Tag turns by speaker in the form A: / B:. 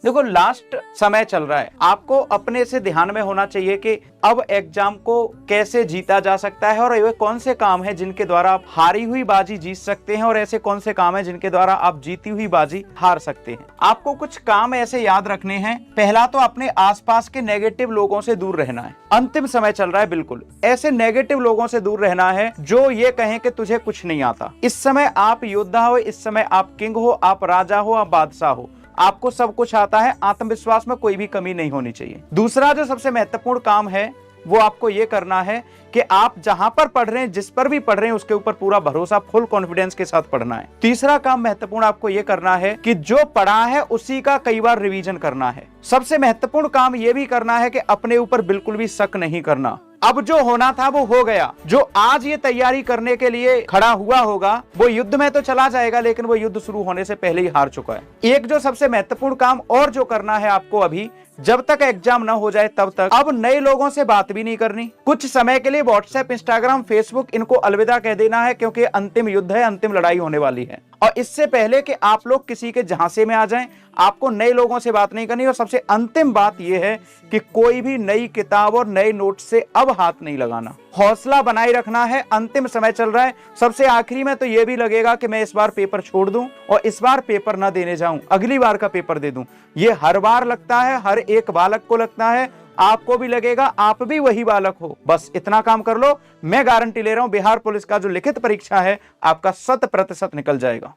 A: देखो लास्ट समय चल रहा है, आपको अपने से ध्यान में होना चाहिए कि अब एग्जाम को कैसे जीता जा सकता है और वे कौन से काम हैं जिनके द्वारा आप हारी हुई बाजी जीत सकते हैं और ऐसे कौन से काम हैं जिनके द्वारा आप जीती हुई बाजी हार सकते हैं। आपको कुछ काम ऐसे याद रखने हैं। पहला तो अपने आसपास के नेगेटिव लोगों से दूर रहना है। अंतिम समय चल रहा है, बिल्कुल ऐसे नेगेटिव लोगों से दूर रहना है जो ये कहें कि तुझे कुछ नहीं आता। इस समय आप योद्धा हो, इस समय आप किंग हो, आप राजा हो, आप बादशाह हो, आपको सब कुछ आता है। आत्मविश्वास में कोई भी कमी नहीं होनी चाहिए। दूसरा जो सबसे महत्वपूर्ण काम है वो आपको ये करना है कि आप जहां पर पढ़ रहे हैं, जिस पर भी पढ़ रहे हैं, उसके ऊपर पूरा भरोसा, फुल कॉन्फिडेंस के साथ पढ़ना है। तीसरा काम महत्वपूर्ण आपको ये करना है कि जो पढ़ा है उसी का कई बार रिवीजन करना है। सबसे महत्वपूर्ण काम ये भी करना है कि अपने ऊपर बिल्कुल भी शक नहीं करना। अब जो होना था वो हो गया। जो आज ये तैयारी करने के लिए खड़ा हुआ होगा वो युद्ध में तो चला जाएगा, लेकिन वो युद्ध शुरू होने से पहले ही हार चुका है। एक जो सबसे महत्वपूर्ण काम और जो करना है आपको अभी, जब तक एग्जाम ना हो जाए तब तक अब नए लोगों से बात भी नहीं करनी। कुछ समय के लिए व्हाट्सएप, इंस्टाग्राम, फेसबुक इनको अलविदा कह देना है, क्योंकि अंतिम युद्ध है, अंतिम लड़ाई होने वाली है। और इससे पहले कि आप लोग किसी के झांसे में आ जाएं, आपको नए लोगों से बात नहीं करनी। और सबसे अंतिम बात यह है कि कोई भी नई किताब और नए नोट से अब हाथ नहीं लगाना। हौसला बनाए रखना है। अंतिम समय चल रहा है। सबसे आखिरी में तो यह भी लगेगा कि मैं इस बार पेपर छोड़ दूं और इस बार पेपर ना देने जाऊं, अगली बार का पेपर दे दूं। ये हर बार लगता है, हर एक बालक को लगता है, आपको भी लगेगा, आप भी वही बालक हो। बस इतना काम कर लो, मैं गारंटी ले रहा हूं बिहार पुलिस का जो लिखित परीक्षा है आपका 100% निकल जाएगा।